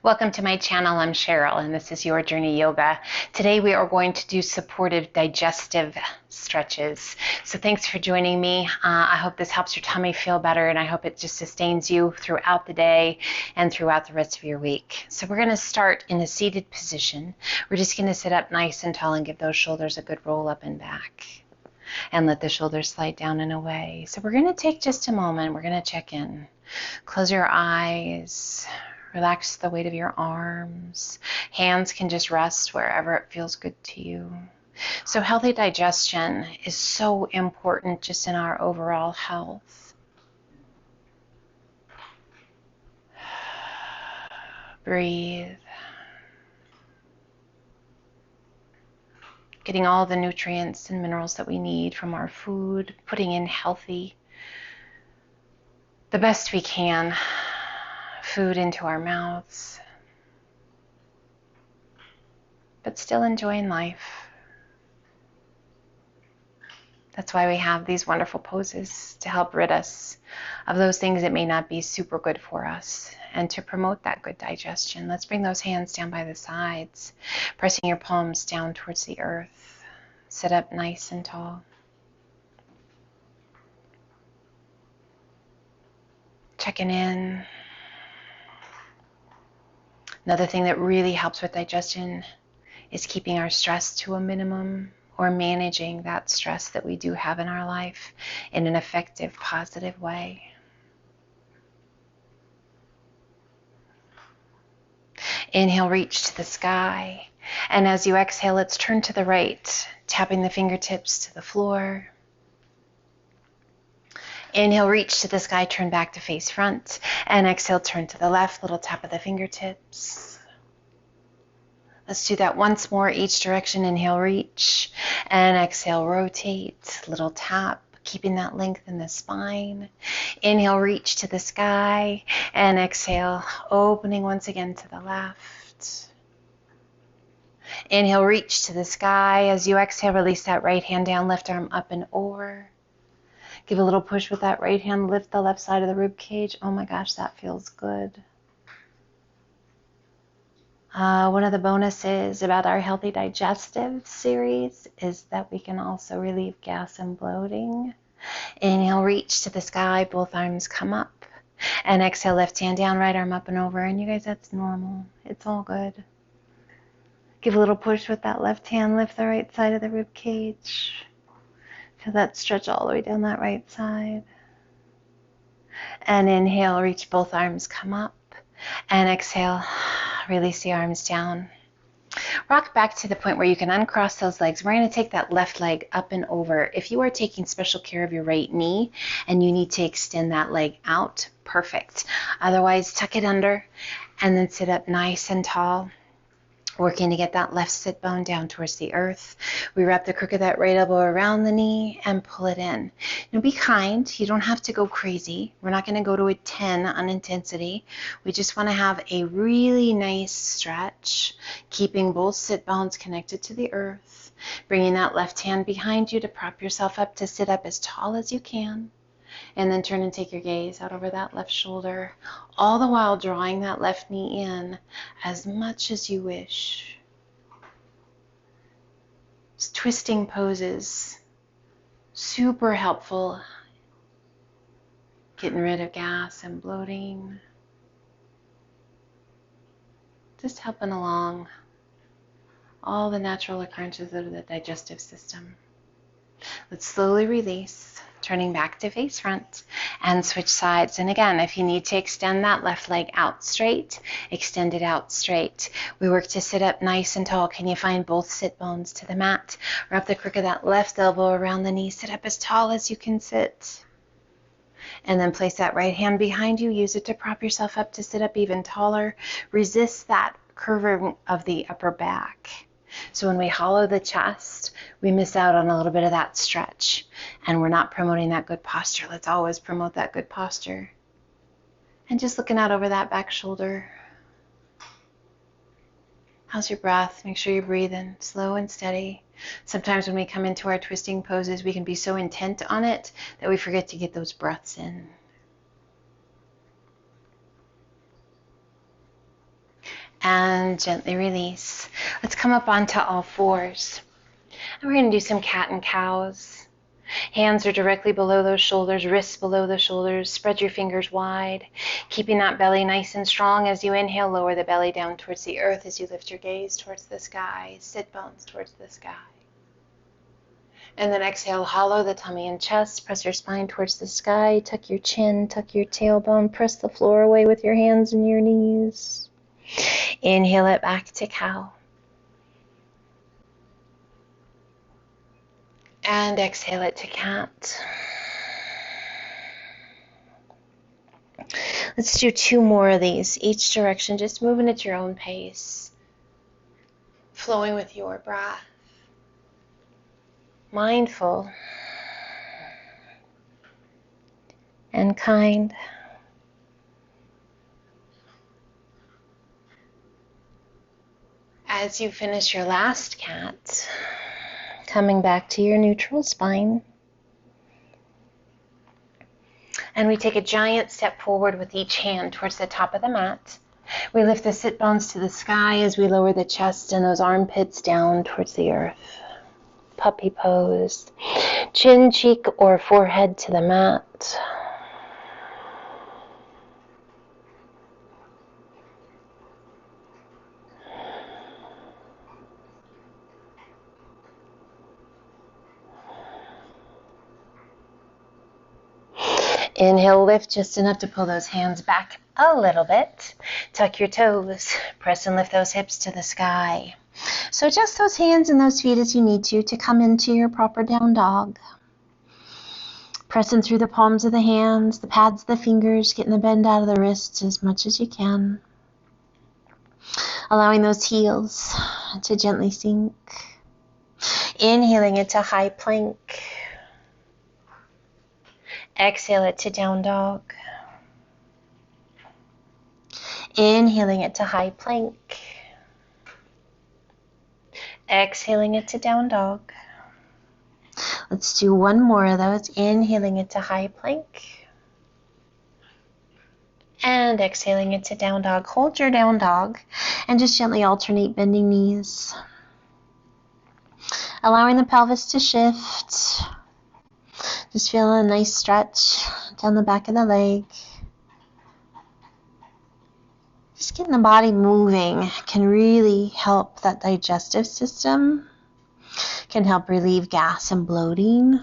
Welcome to my channel. I'm Cheryl and this is Your Journey Yoga. Today we are going to do supportive digestive stretches. So thanks for joining me. I hope this helps your tummy feel better, and I hope it just sustains you throughout the day and throughout the rest of your week. So we're going to start in a seated position. We're just going to sit up nice and tall and give those shoulders a good roll up and back. And let the shoulders slide down and away. So we're going to take just a moment. We're going to check in. Close your eyes. Relax the weight of your arms. Hands can just rest wherever it feels good to you. So healthy digestion is so important just in our overall health. Breathe. Getting all the nutrients and minerals that we need from our food, putting in healthy, the best we can, food into our mouths, but still enjoying life. That's why we have these wonderful poses, to help rid us of those things that may not be super good for us and to promote that good digestion. Let's bring those hands down by the sides, pressing your palms down towards the earth. Sit up nice and tall. Checking in. Another thing that really helps with digestion is keeping our stress to a minimum, or managing that stress that we do have in our life in an effective, positive way. Inhale, reach to the sky. And as you exhale, let's turn to the right, tapping the fingertips to the floor. Inhale, reach to the sky, turn back to face front. And exhale, turn to the left, little tap of the fingertips. Let's do that once more, each direction. Inhale, reach. And exhale, rotate, little tap, keeping that length in the spine. Inhale, reach to the sky. And exhale, opening once again to the left. Inhale, reach to the sky. As you exhale, release that right hand down, left arm up and over. Give a little push with that right hand, lift the left side of the rib cage. Oh my gosh, that feels good. One of the bonuses about our Healthy Digestive series is that we can also relieve gas and bloating. Inhale, reach to the sky, both arms come up. And exhale, left hand down, right arm up and over. And you guys, that's normal. It's all good. Give a little push with that left hand, lift the right side of the rib cage. Feel that stretch all the way down that right side. And inhale, reach both arms, come up. And exhale, release the arms down. Rock back to the point where you can uncross those legs. We're going to take that left leg up and over. If you are taking special care of your right knee and you need to extend that leg out, perfect. Otherwise, tuck it under and then sit up nice and tall. Working to get that left sit bone down towards the earth. We wrap the crook of that right elbow around the knee and pull it in. Now be kind. You don't have to go crazy. We're not going to go to a 10 on intensity. We just want to have a really nice stretch, keeping both sit bones connected to the earth. Bringing that left hand behind you to prop yourself up to sit up as tall as you can. And then turn and take your gaze out over that left shoulder, all the while drawing that left knee in as much as you wish. Just twisting poses, super helpful, getting rid of gas and bloating, just helping along all the natural occurrences of the digestive system. Let's slowly release, turning back to face front and switch sides. And again, if you need to extend that left leg out straight, extend it out straight. We work to sit up nice and tall. Can you find both sit bones to the mat? Wrap the crook of that left elbow around the knee. Sit up as tall as you can sit. And then place that right hand behind you. Use it to prop yourself up to sit up even taller. Resist that curving of the upper back. So when we hollow the chest, we miss out on a little bit of that stretch, and we're not promoting that good posture. Let's always promote that good posture. And just looking out over that back shoulder. How's your breath? Make sure you're breathing slow and steady. Sometimes when we come into our twisting poses, we can be so intent on it that we forget to get those breaths in. and gently release. Let's come up onto all fours. And we're going to do some cat and cows. Hands are directly below those shoulders, wrists below the shoulders. Spread your fingers wide, keeping that belly nice and strong. As you inhale, lower the belly down towards the earth as you lift your gaze towards the sky, sit bones towards the sky. And then exhale, hollow the tummy and chest, press your spine towards the sky, tuck your chin, tuck your tailbone, press the floor away with your hands and your knees. Inhale it back to cow. And exhale it to cat. Let's do 2 more of these, each direction, just moving at your own pace, flowing with your breath, mindful and kind. As you finish your last cat, coming back to your neutral spine. And we take a giant step forward with each hand towards the top of the mat. We lift the sit bones to the sky as we lower the chest and those armpits down towards the earth. Puppy pose. Chin, cheek, or forehead to the mat. Inhale, lift just enough to pull those hands back a little bit. Tuck your toes. Press and lift those hips to the sky. So adjust those hands and those feet as you need to come into your proper down dog. Pressing through the palms of the hands, the pads of the fingers, getting the bend out of the wrists as much as you can. Allowing those heels to gently sink. Inhaling into high plank. Exhale it to down dog. Inhaling it to high plank. Exhaling it to down dog. Let's do 1 more of those. Inhaling it to high plank. And exhaling it to down dog. Hold your down dog and just gently alternate bending knees. Allowing the pelvis to shift. Just feeling a nice stretch down the back of the leg. Just getting the body moving can really help that digestive system, can help relieve gas and bloating,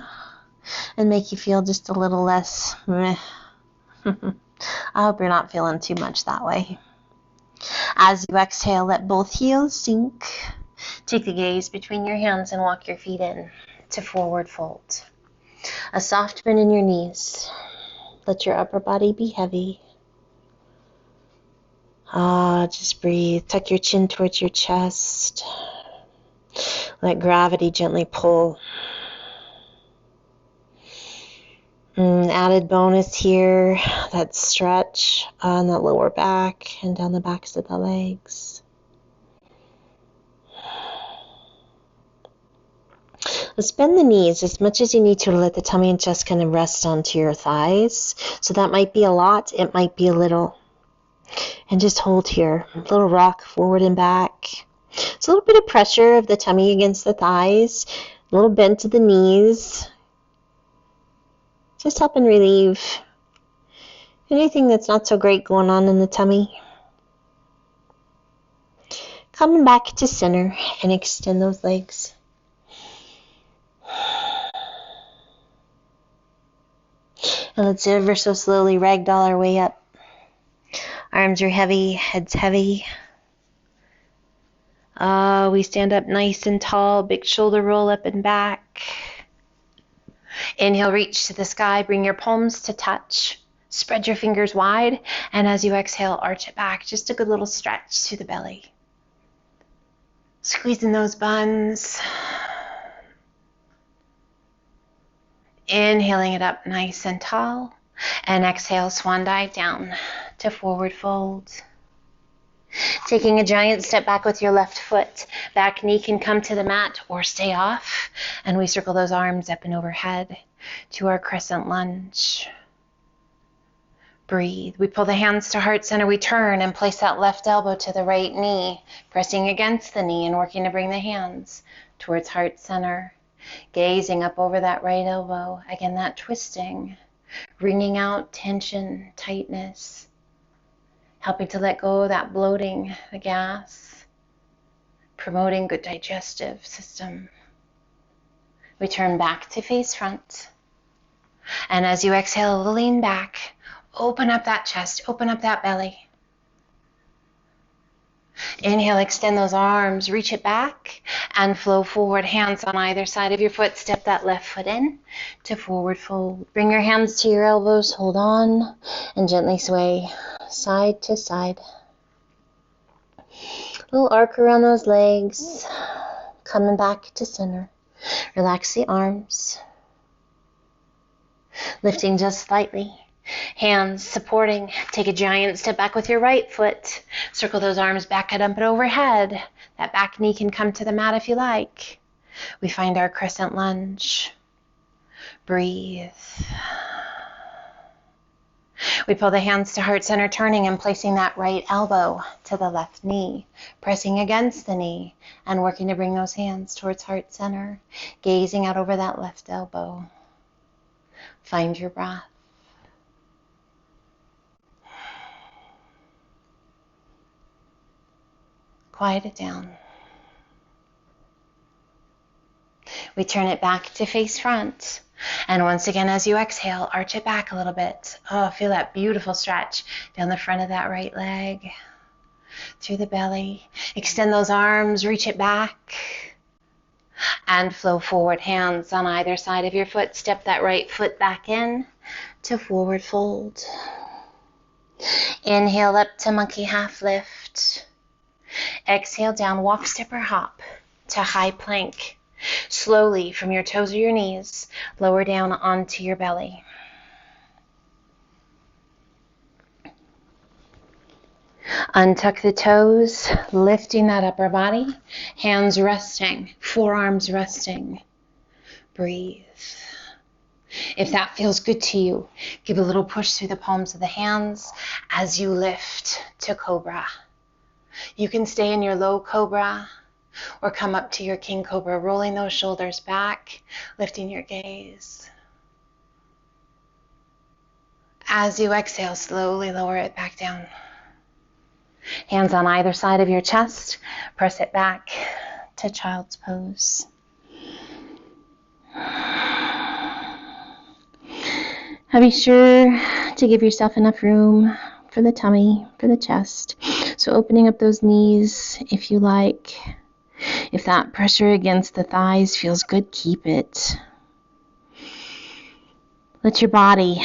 and make you feel just a little less meh. I hope you're not feeling too much that way. As you exhale, let both heels sink. Take the gaze between your hands and walk your feet in to forward fold. A soft bend in your knees. Let your upper body be heavy. Just breathe. Tuck your chin towards your chest. Let gravity gently pull. Added bonus here, that stretch on the lower back and down the backs of the legs. Let's bend the knees as much as you need to let the tummy and chest kind of rest onto your thighs. So that might be a lot, it might be a little. And just hold here, a little rock forward and back. It's a little bit of pressure of the tummy against the thighs, a little bend to the knees. Just helping relieve anything that's not so great going on in the tummy. Coming back to center and extend those legs. And let's ever so slowly ragdoll our way up. Arms are heavy, head's heavy. We stand up nice and tall, big shoulder roll up and back. Inhale, reach to the sky, bring your palms to touch. Spread your fingers wide, and as you exhale, arch it back. Just a good little stretch to the belly. Squeezing those buns. Inhaling it up nice and tall, and exhale, swan dive down to forward fold. Taking a giant step back with your left foot. Back knee can come to the mat or stay off, and we circle those arms up and overhead to our crescent lunge. Breathe. We pull the hands to heart center. We turn and place that left elbow to the right knee, pressing against the knee and working to bring the hands towards heart center. Gazing up over that right elbow. Again, that twisting. Wringing out tension, tightness. Helping to let go of that bloating, the gas. Promoting good digestive system. We turn back to face front. And as you exhale, lean back. Open up that chest, open up that belly. Inhale, extend those arms, reach it back and flow forward. Hands on either side of your foot. Step that left foot in to forward fold. Bring your hands to your elbows, hold on, and gently sway side to side. Little arc around those legs, coming back to center. Relax the arms, lifting just slightly. Hands supporting. Take a giant step back with your right foot. Circle those arms back and up and overhead. That back knee can come to the mat if you like. We find our Crescent Lunge. Breathe. We pull the hands to heart center, turning and placing that right elbow to the left knee, pressing against the knee and working to bring those hands towards heart center, gazing out over that left elbow. Find your breath. Quiet it down. We turn it back to face front. And once again, as you exhale, arch it back a little bit. Oh, feel that beautiful stretch down the front of that right leg, through the belly. Extend those arms, reach it back, and flow forward. Hands on either side of your foot. Step that right foot back in to forward fold. Inhale up to monkey half lift. Exhale down, walk, step, or hop to high plank. Slowly from your toes or your knees, lower down onto your belly. Untuck the toes, lifting that upper body. Hands resting, forearms resting. Breathe. If that feels good to you, give a little push through the palms of the hands as you lift to Cobra. You can stay in your low Cobra or come up to your King Cobra, rolling those shoulders back, lifting your gaze. As you exhale, slowly lower it back down. Hands on either side of your chest, press it back to child's pose. Be sure to give yourself enough room for the tummy, for the chest. So opening up those knees if you like. If that pressure against the thighs feels good, keep it. Let your body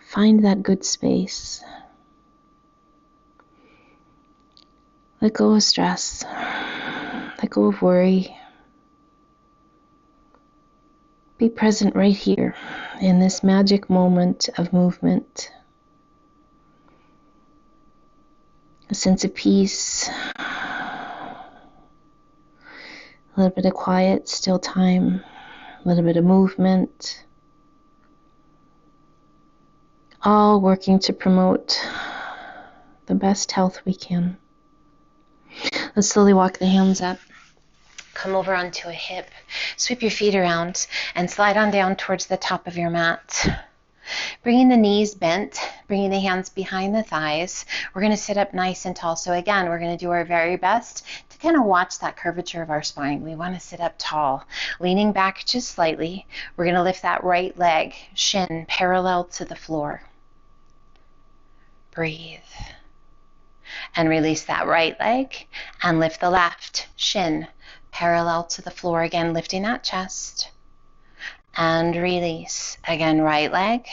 find that good space. Let go of stress. Let go of worry. Be present right here in this magic moment of movement. A sense of peace. A little bit of quiet, still time, a little bit of movement, all working to promote the best health we can. Let's slowly walk the hands up, come over onto a hip, sweep your feet around, and slide on down towards the top of your mat. Bringing the knees bent, bringing the hands behind the thighs. We're going to sit up nice and tall. So again, we're going to do our very best to kind of watch that curvature of our spine. We want to sit up tall, leaning back just slightly. We're going to lift that right leg, shin parallel to the floor. Breathe. And release that right leg and lift the left, shin parallel to the floor. Again, lifting that chest. And release. Again, right leg.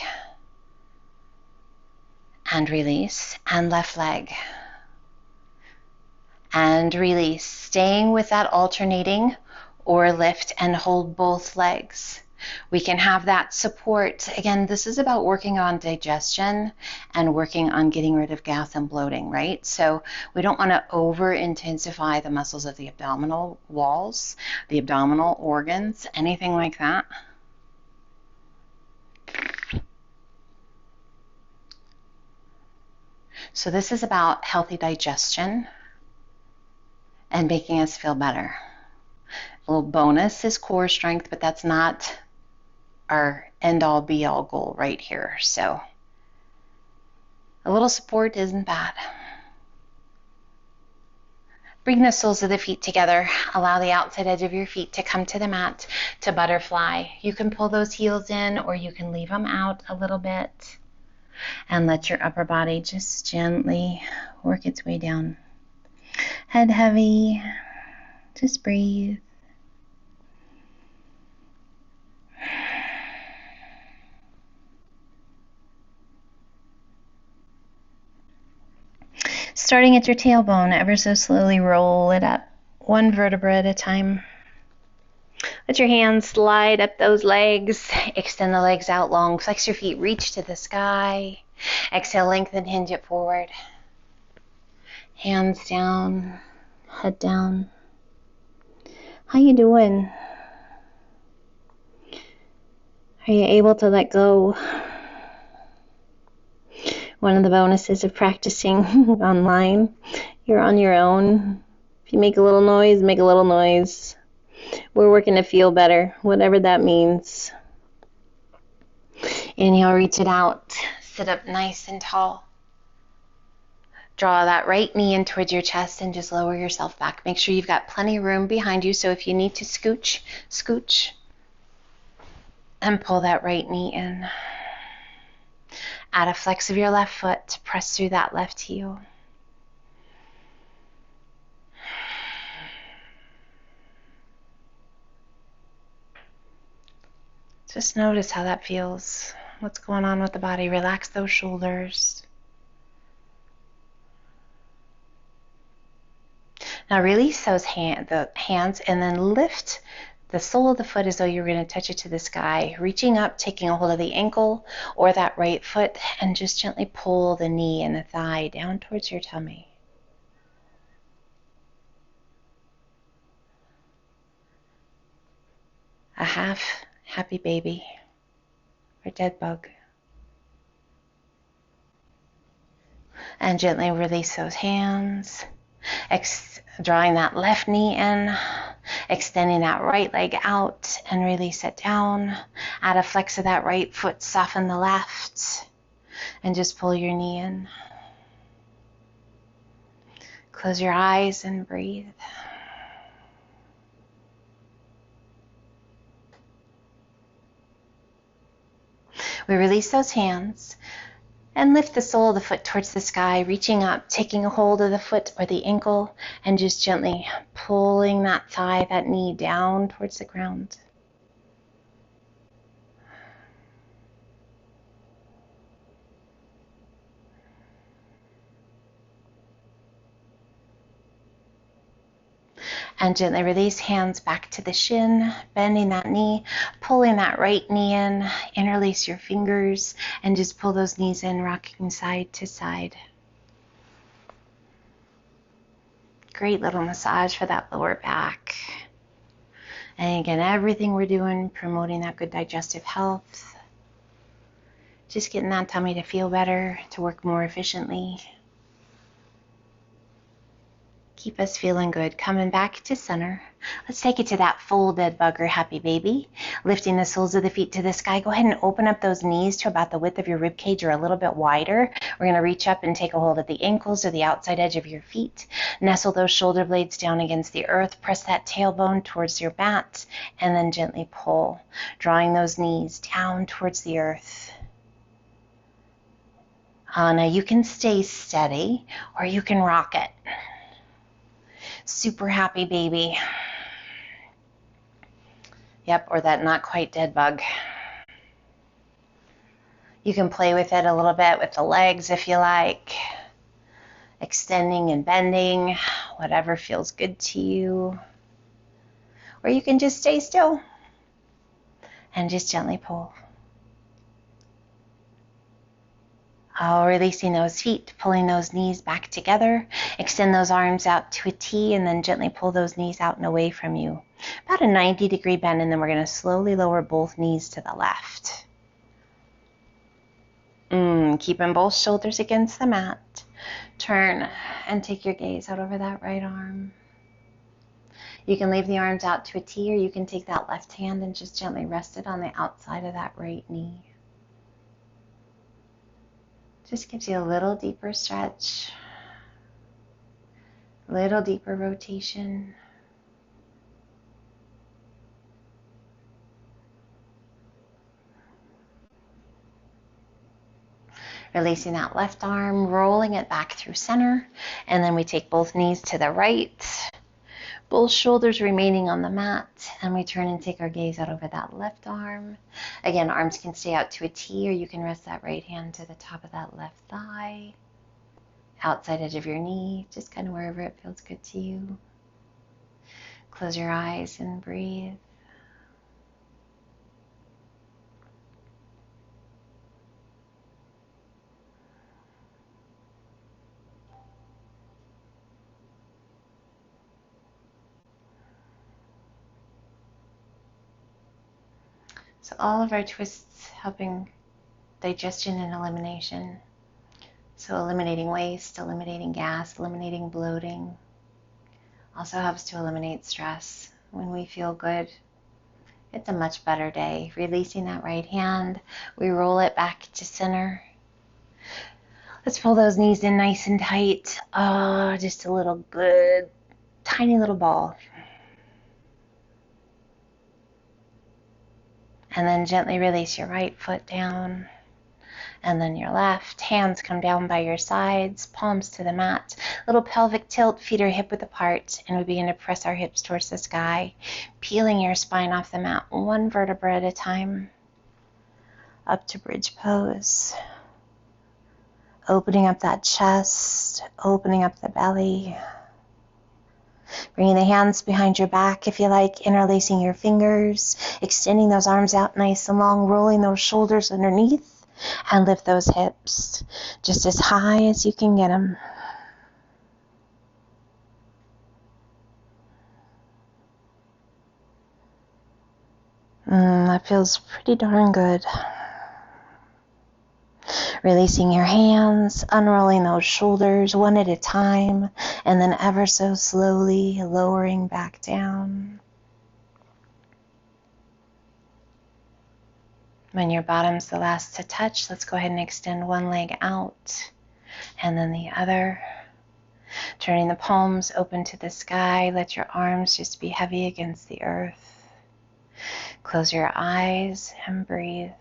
And release. And left leg. And release. Staying with that alternating or lift and hold both legs. We can have that support. Again, this is about working on digestion and working on getting rid of gas and bloating, right? So we don't want to over-intensify the muscles of the abdominal walls, the abdominal organs, anything like that. So this is about healthy digestion and making us feel better. A little bonus is core strength, but that's not our end-all be-all goal right here. So a little support isn't bad. Bring the soles of the feet together. Allow the outside edge of your feet to come to the mat to butterfly. You can pull those heels in or you can leave them out a little bit and let your upper body just gently work its way down. Head heavy. Just breathe. Starting at your tailbone, ever so slowly roll it up, one vertebra at a time. Let your hands slide up those legs. Extend the legs out long. Flex your feet, reach to the sky. Exhale, lengthen, hinge it forward. Hands down, head down. How you doing? Are you able to let go? One of the bonuses of practicing online, you're on your own. If you make a little noise, make a little noise. We're working to feel better, whatever that means. Inhale, reach it out. Sit up nice and tall. Draw that right knee in towards your chest and just lower yourself back. Make sure you've got plenty of room behind you, so if you need to scooch, scooch. And pull that right knee in. Add a flex of your left foot. Press through that left heel. Just notice how that feels. What's going on with the body? Relax those shoulders. Now release those the hands and then lift the sole of the foot as though you're going to touch it to the sky, reaching up, taking a hold of the ankle or that right foot, and just gently pull the knee and the thigh down towards your tummy. A half happy baby or dead bug. And gently release those hands. Drawing that left knee in, extending that right leg out and release it down. Add a flex of that right foot, soften the left, and just pull your knee in. Close your eyes and breathe. We release those hands. And lift the sole of the foot towards the sky, reaching up, taking a hold of the foot or the ankle, and just gently pulling that thigh, that knee down towards the ground. And gently release, hands back to the shin, bending that knee, pulling that right knee in, interlace your fingers, and just pull those knees in, rocking side to side. Great little massage for that lower back. And again, everything we're doing, promoting that good digestive health. Just getting that tummy to feel better, to work more efficiently. Keep us feeling good. Coming back to center. Let's take it to that full dead bug or happy baby. Lifting the soles of the feet to the sky. Go ahead and open up those knees to about the width of your rib cage or a little bit wider. We're going to reach up and take a hold of the ankles or the outside edge of your feet. Nestle those shoulder blades down against the earth. Press that tailbone towards your mat and then gently pull, drawing those knees down towards the earth. Now you can stay steady or you can rock it. Super happy baby. Yep, or that not quite dead bug. You can play with it a little bit with the legs if you like. Extending and bending, whatever feels good to you. Or you can just stay still and just gently pull. Releasing those feet, pulling those knees back together. Extend those arms out to a T and then gently pull those knees out and away from you. About a 90-degree bend, and then we're going to slowly lower both knees to the left. Keeping both shoulders against the mat. Turn and take your gaze out over that right arm. You can leave the arms out to a T, or you can take that left hand and just gently rest it on the outside of that right knee. Just gives you a little deeper stretch, a little deeper rotation. Releasing that left arm, rolling it back through center, and then we take both knees to the right, both shoulders remaining on the mat, and we turn and take our gaze out over that left arm. Again, arms can stay out to a T, or you can rest that right hand to the top of that left thigh, outside edge of your knee, just kind of wherever it feels good to you. Close your eyes and breathe. So all of our twists helping digestion and elimination. So eliminating waste, eliminating gas, eliminating bloating. Also helps to eliminate stress. When we feel good, it's a much better day. Releasing that right hand, we roll it back to center. Let's pull those knees in nice and tight. Just a little good, tiny little ball. And then gently release your right foot down. And then your left. Hands come down by your sides, palms to the mat. Little pelvic tilt, feet are hip width apart, and we begin to press our hips towards the sky, peeling your spine off the mat, one vertebra at a time. Up to bridge pose. Opening up that chest, opening up the belly. Bringing the hands behind your back if you like, interlacing your fingers, extending those arms out nice and long, rolling those shoulders underneath. And lift those hips just as high as you can get them. That feels pretty darn good. Releasing your hands, unrolling those shoulders one at a time, and then ever so slowly lowering back down. When your bottom's the last to touch, let's go ahead and extend one leg out and then the other. Turning the palms open to the sky, let your arms just be heavy against the earth. Close your eyes and breathe.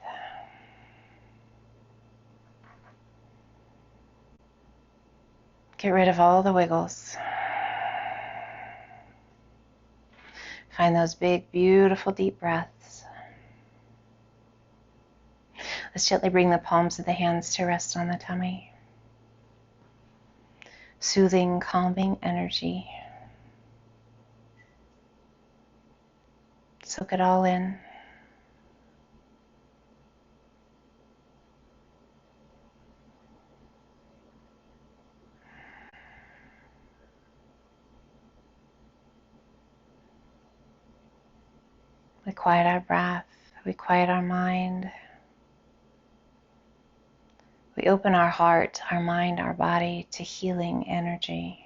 Get rid of all the wiggles. Find those big, beautiful, deep breaths. Let's gently bring the palms of the hands to rest on the tummy. Soothing, calming energy. Soak it all in. We quiet our breath. We quiet our mind. We open our heart, our mind, our body to healing energy.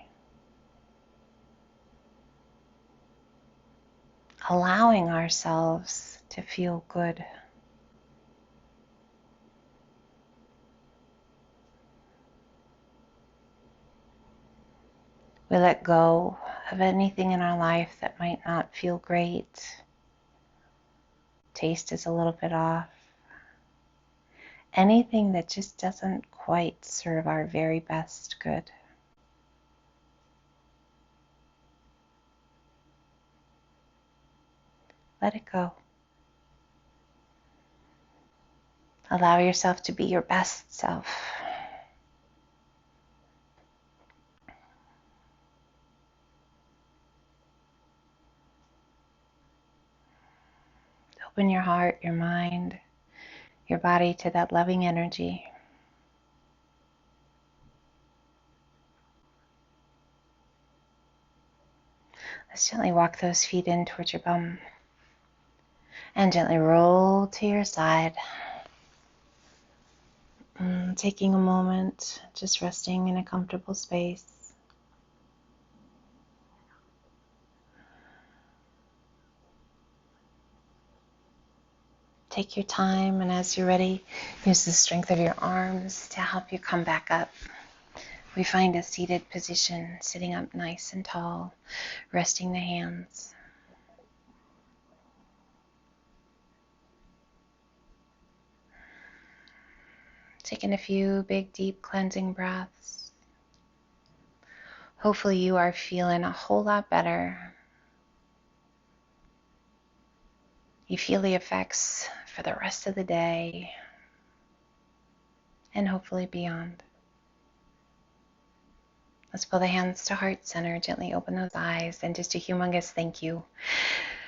Allowing ourselves to feel good. We let go of anything in our life that might not feel great. Taste is a little bit off. Anything that just doesn't quite serve our very best good. Let it go. Allow yourself to be your best self. Open your heart, your mind, your body to that loving energy. Let's gently walk those feet in towards your bum and gently roll to your side. Taking a moment, just resting in a comfortable space. Take your time, and as you're ready, use the strength of your arms to help you come back up. We find a seated position, sitting up nice and tall, resting the hands. Taking a few big, deep cleansing breaths. Hopefully you are feeling a whole lot better. You feel the effects for the rest of the day and hopefully beyond. Let's pull the hands to heart center, gently open those eyes, and just a humongous thank you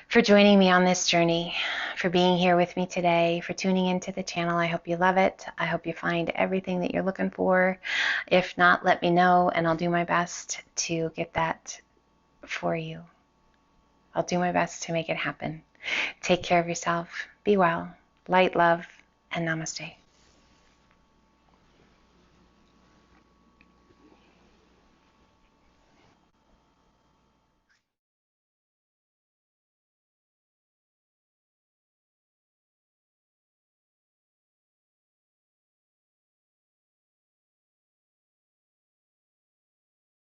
for joining me on this journey, for being here with me today, for tuning into the channel. I hope you love it. I hope you find everything that you're looking for. If not, let me know, and I'll do my best to get that for you. I'll do my best to make it happen. Take care of yourself. Be well. Light, love, and namaste.